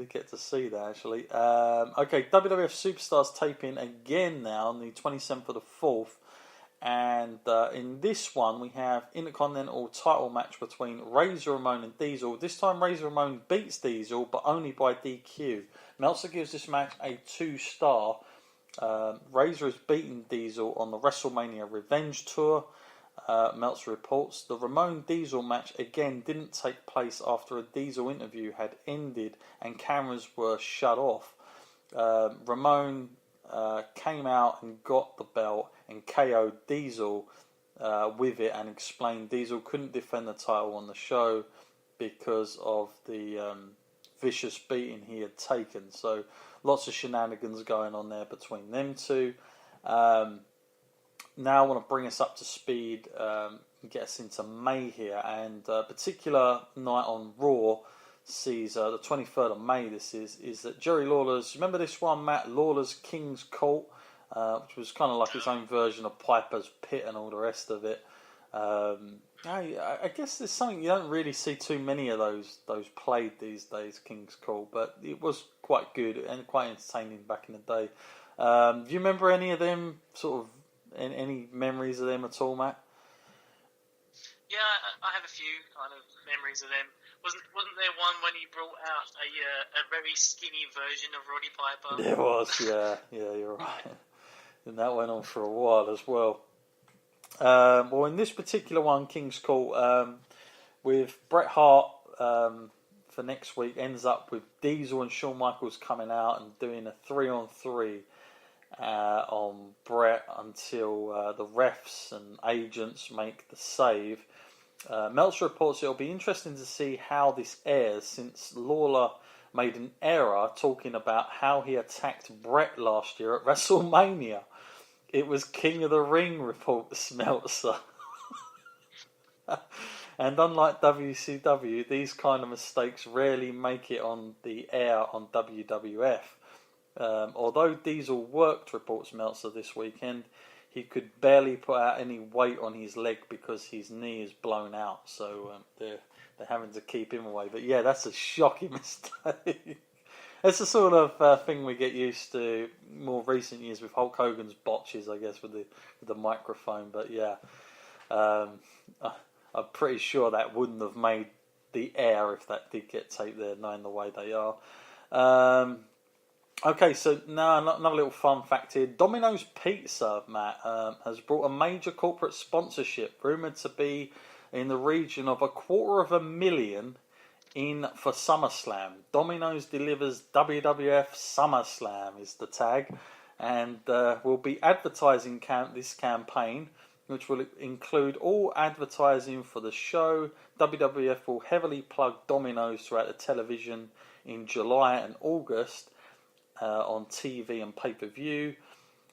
did get to see that actually. Okay, WWF Superstars taping again now on the 27th of the 4th. And in this one, we have Intercontinental title match between Razor Ramon and Diesel. This time, Razor Ramon beats Diesel, but only by DQ. Meltzer gives this match a 2-star. Razor has beaten Diesel on the WrestleMania Revenge Tour. Meltzer reports the Ramon Diesel match again didn't take place after a Diesel interview had ended and cameras were shut off. Ramon came out and got the belt and KO'd Diesel with it and explained Diesel couldn't defend the title on the show because of the vicious beating he had taken. So lots of shenanigans going on there between them two. Now I want to bring us up to speed, get us into May here, and a particular night on Raw sees the 23rd of May. This is that Jerry Lawler's. Remember this one, Matt? Lawler's King's Court, which was kind of like its own version of Piper's Pit and all the rest of it. I guess there's something you don't really see too many of those played these days, King's Court, but it was quite good and quite entertaining back in the day. Do you remember any of them? Sort of any memories of them at all, Matt? Yeah, I have a few kind of memories of them. Wasn't there one when he brought out a very skinny version of Roddy Piper? There was, yeah, you're right. And that went on for a while as well. Well, in this particular one, King's Court, with Bret Hart for next week, ends up with Diesel and Shawn Michaels coming out and doing a 3-on-3 on Bret until the refs and agents make the save. Meltzer reports it'll be interesting to see how this airs, since Lawler made an error talking about how he attacked Bret last year at WrestleMania. It was King of the Ring, reports Meltzer. And unlike WCW, these kind of mistakes rarely make it on the air on WWF. Although Diesel worked, reports Meltzer, this weekend, he could barely put out any weight on his leg because his knee is blown out. So they're having to keep him away. But yeah, that's a shocking mistake. It's the sort of thing we get used to more recent years with Hulk Hogan's botches, I guess, with the microphone. But yeah, I'm pretty sure that wouldn't have made the air if that did get taped there, knowing the way they are. Okay, so now another little fun fact here. Domino's Pizza, Matt, has brought a major corporate sponsorship, rumoured to be in the region of $250,000 in for SummerSlam. Domino's delivers WWF SummerSlam is the tag, and will be advertising this campaign, which will include all advertising for the show. WWF will heavily plug Domino's throughout the television in July and August, on TV and pay-per-view,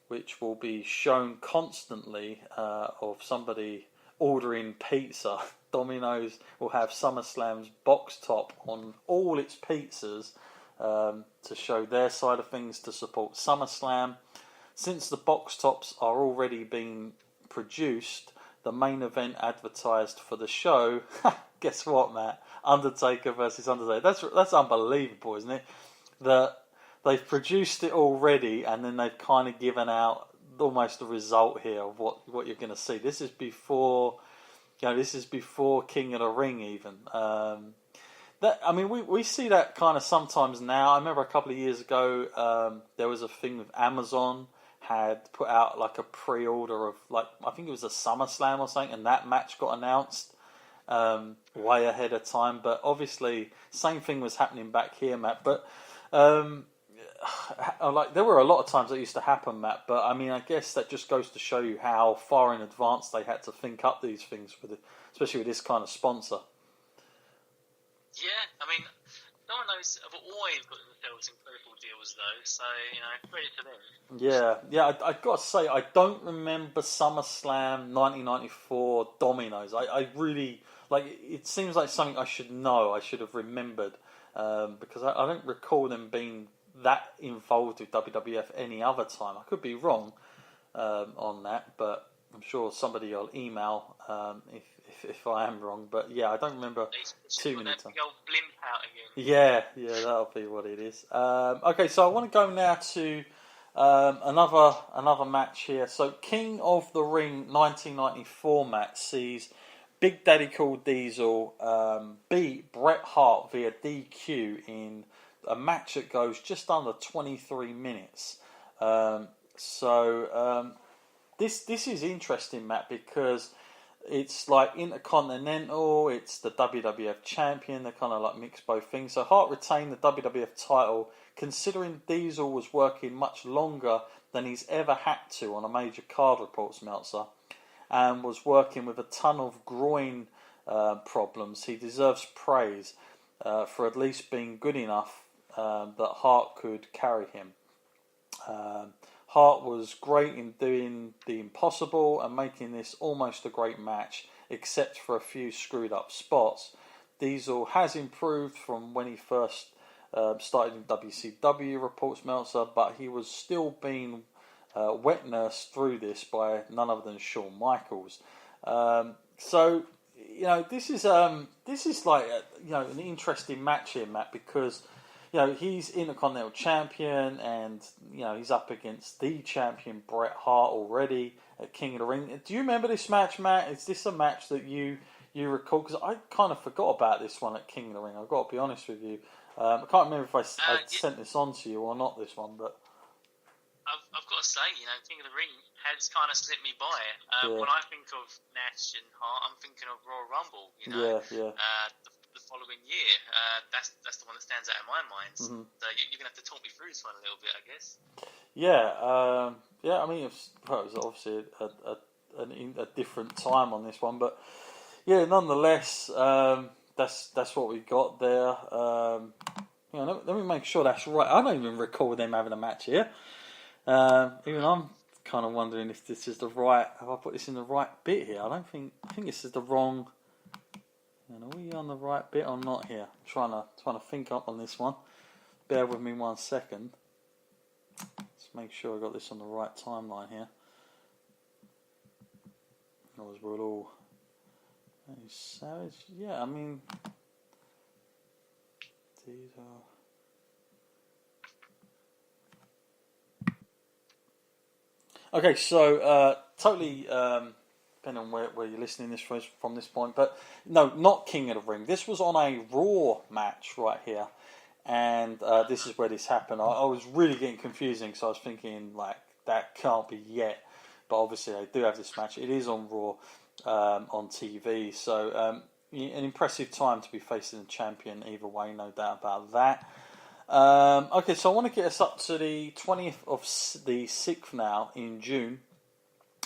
which will be shown constantly of somebody ordering pizza. Domino's will have SummerSlam's box top on all its pizzas to show their side of things to support SummerSlam. Since the box tops are already being produced, the main event advertised for the show, guess what, Matt? Undertaker versus Undertaker. That's unbelievable, isn't it? That they've produced it already, and then they've kind of given out almost the result here of what you're going to see. This is before, this is before King of the Ring even. We see that kind of sometimes now. I remember a couple of years ago, there was a thing with Amazon had put out like a pre-order of I think it was a SummerSlam or something, and that match got announced way ahead of time. But obviously, same thing was happening back here, Matt. But there were a lot of times that used to happen, Matt, but I guess that just goes to show you how far in advance they had to think up these things, especially with this kind of sponsor. Yeah, Domino's have always got themselves incredible deals, though, so, credit to them. Yeah, I've got to say, I don't remember SummerSlam 1994 Domino's. I really, it seems like something I should know, I should have remembered, because I don't recall them being that involved with WWF any other time. I could be wrong on that, but I'm sure somebody will email if I am wrong, but yeah, I don't remember They should too put many that times. big old blimp out again. Yeah, that'll be what it is. Okay, so I want to go now to another match here. So King of the Ring 1994 match sees Big Daddy Cool Diesel beat Bret Hart via DQ in a match that goes just under 23 minutes. This is interesting, Matt, because it's like Intercontinental, it's the WWF Champion, they're kind of like mix both things. So Hart retained the WWF title, considering Diesel was working much longer than he's ever had to on a major card, reports Meltzer, and was working with a ton of groin problems. He deserves praise for at least being good enough that Hart could carry him. Hart was great in doing the impossible and making this almost a great match, except for a few screwed up spots. Diesel has improved from when he first started in WCW, reports Meltzer, but he was still being wet nursed through this by none other than Shawn Michaels. So this is like an interesting match here, Matt, because he's Intercontinental Champion, and he's up against the champion Bret Hart already at King of the Ring. Do you remember this match, Matt? Is this a match that you recall? Because I kind of forgot about this one at King of the Ring. I've got to be honest with you. I can't remember if I sent this on to you or not. This one, but I've got to say, King of the Ring has kind of slipped me by. When I think of Nash and Hart, I'm thinking of Royal Rumble. The following year, that's the one that stands out in my mind. Mm-hmm. So you're gonna have to talk me through this one a little bit, I guess. I mean, it was obviously a different time on this one, but yeah, nonetheless, that's what we got there. Let me make sure that's right. I don't even recall them having a match here. Even I'm kind of wondering if this is the right. Have I put this in the right bit here? I think this is the wrong. Are we on the right bit or not here? I'm trying to think up on this one. Bear with me 1 second. Let's make sure I got this on the right timeline here. Otherwise we're all savage. Yeah, I mean, these are. Okay, so totally. Depending on where you're listening this from this point, but no, not King of the Ring. This was on a Raw match right here, and this is where this happened. I was really getting confusing, so I was thinking like that can't be yet, but obviously they do have this match. It is on Raw on TV, so an impressive time to be facing the champion either way, no doubt about that. Okay, so I want to get us up to the 20th of the 6th now in June.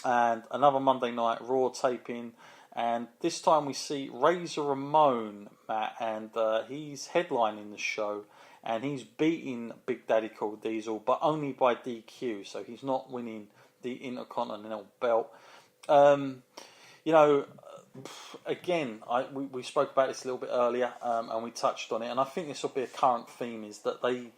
And another Monday Night Raw taping, and this time we see Razor Ramon, Matt, and he's headlining the show, and he's beating Big Daddy Cool Diesel, but only by DQ, so he's not winning the Intercontinental belt. Again, we spoke about this a little bit earlier, and we touched on it, and I think this will be a current theme, is that they...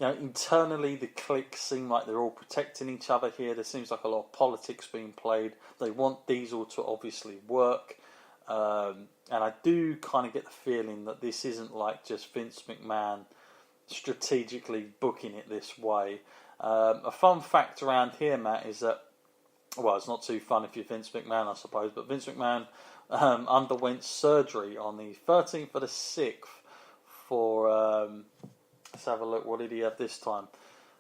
internally the cliques seem like they're all protecting each other here. There seems like a lot of politics being played. They want Diesel to obviously work. And I do kind of get the feeling that this isn't like just Vince McMahon strategically booking it this way. A fun fact around here, Matt, is that, well, it's not too fun if you're Vince McMahon, I suppose, but Vince McMahon underwent surgery on the 13th of the 6th for... let's have a look. What did he have this time?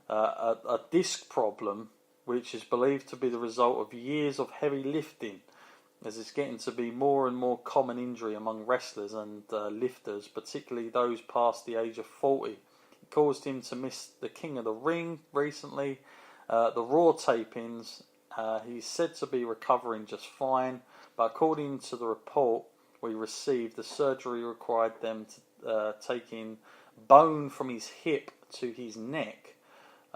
A disc problem, which is believed to be the result of years of heavy lifting, as it's getting to be more and more common injury among wrestlers and lifters, particularly those past the age of 40. It caused him to miss the King of the Ring recently. The Raw tapings, he's said to be recovering just fine, but according to the report we received, the surgery required them to take in bone from his hip to his neck,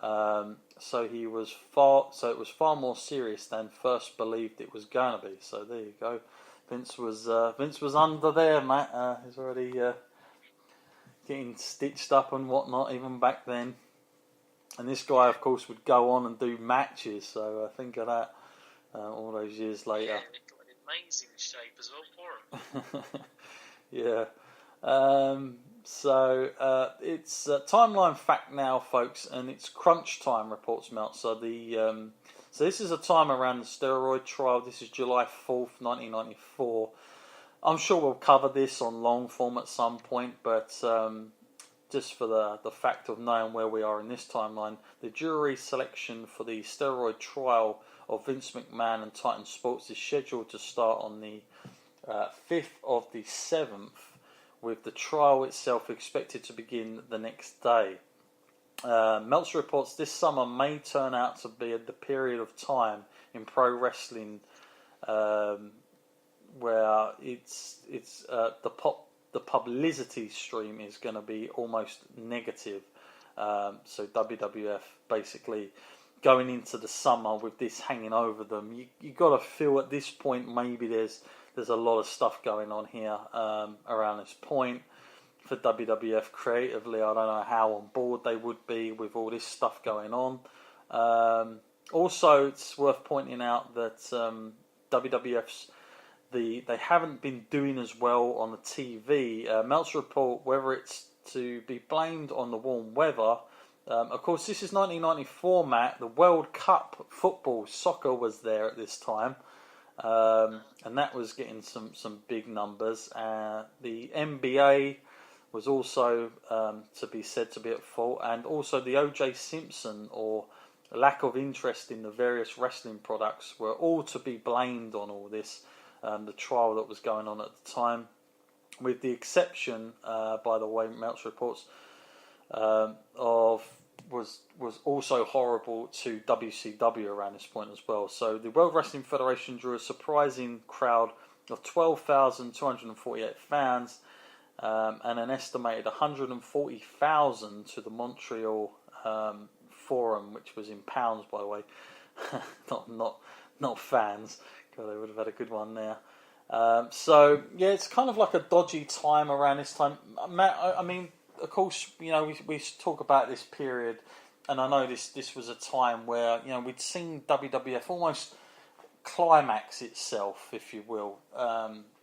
so it was far more serious than first believed it was going to be. So there you go. Vince was under there, Matt. He's already getting stitched up and whatnot even back then. And this guy, of course, would go on and do matches. So think of that all those years later. Yeah, amazing shape as well for him. Yeah. It's timeline fact now, folks, and it's crunch time, reports Meltzer. So this is a time around the steroid trial. This is July 4th, 1994. I'm sure we'll cover this on long form at some point, but just for the fact of knowing where we are in this timeline, the jury selection for the steroid trial of Vince McMahon and Titan Sports is scheduled to start on the 5th of the 7th, with the trial itself expected to begin the next day. Meltzer reports this summer may turn out to be the period of time in pro wrestling where the publicity stream is going to be almost negative. So WWF basically going into the summer with this hanging over them. You got to feel at this point maybe there's a lot of stuff going on here around this point for WWF creatively. I don't know how on board they would be with all this stuff going on. Also, it's worth pointing out that WWF's they haven't been doing as well on the TV. Meltzer report whether it's to be blamed on the warm weather. Of course, this is 1994, Matt. The World Cup football, soccer was there at this time. And that was getting some big numbers. The NBA was also to be said to be at fault, and also the O.J. Simpson or lack of interest in the various wrestling products were all to be blamed on all this. The trial that was going on at the time, with the exception, by the way, Meltzer reports, was also horrible to WCW around this point as well. So the World Wrestling Federation drew a surprising crowd of 12,248 fans and an estimated 140,000 to the Montreal Forum, which was in pounds, by the way, not fans. God, they would have had a good one there. So yeah, it's kind of like a dodgy time around this time, Matt. I mean, of course, you know, we talk about this period, and I know this was a time where, you know, we'd seen WWF almost climax itself, if you will,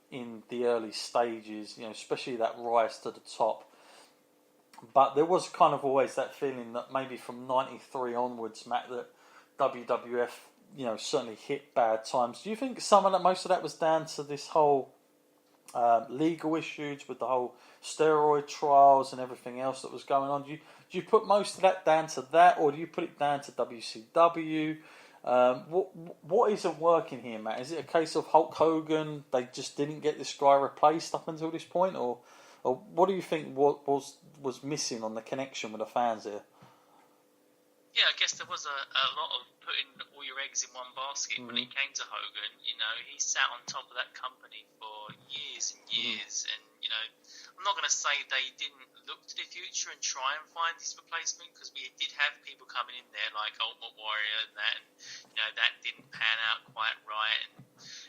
in the early stages, you know, especially that rise to the top. But there was kind of always that feeling that maybe from '93 onwards, Matt, that WWF, you know, certainly hit bad times. Do you think most of that was down to this whole legal issues with the whole steroid trials and everything else that was going on? Do you put most of that down to that, or do you put it down to WCW? What isn't working here, Matt? Is it a case of Hulk Hogan? They just didn't get this guy replaced up until this point, or what do you think was missing on the connection with the fans here? Yeah, I guess there was a lot of putting all your eggs in one basket when it came to Hogan. You know, he sat on top of that company for years and years, and, you know, I'm not going to say they didn't look to the future and try and find his replacement, because we did have people coming in there like Ultimate Warrior and that, and, you know, that didn't pan out quite right. And,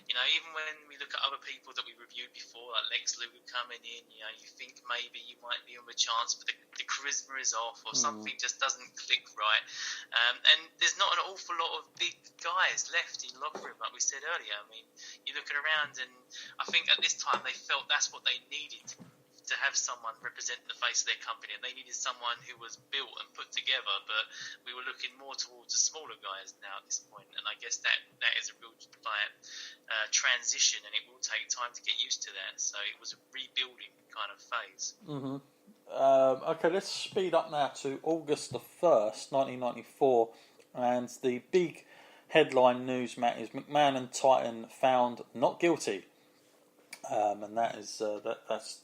you know, even when we look at other people that we reviewed before, like Lex Luger coming in, you know, you think maybe you might be on a chance, but the charisma is off, or something just doesn't click right. And there's not an awful lot of big guys left in the locker room, like we said earlier. I mean, you're looking around, and I think at this time they felt that's what they needed, to have someone represent the face of their company, and they needed someone who was built and put together. But we were looking more towards the smaller guys now at this point, and I guess that is a real transition, and it will take time to get used to that. So it was a rebuilding kind of phase. Okay, let's speed up now to August the 1st, 1994, and the big headline news, Matt, is McMahon and Titan found not guilty. And that's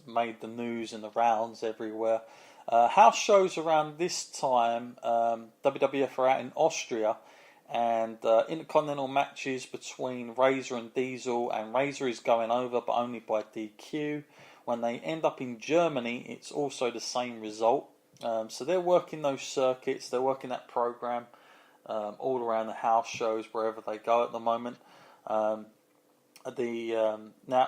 made the news and the rounds everywhere. House shows around this time, WWF are out in Austria, and intercontinental matches between Razor and Diesel, and Razor is going over, but only by DQ. When they end up in Germany, it's also the same result. So they're working those circuits, they're working that program all around the house shows wherever they go at the moment. Now,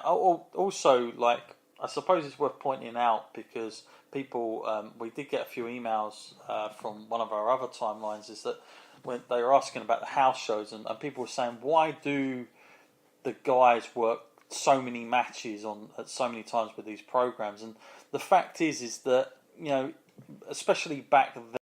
also, like, I suppose it's worth pointing out, because people, we did get a few emails from one of our other timelines, is that when they were asking about the house shows, and people were saying, why do the guys work so many matches at so many times with these programs, and the fact is that especially back then.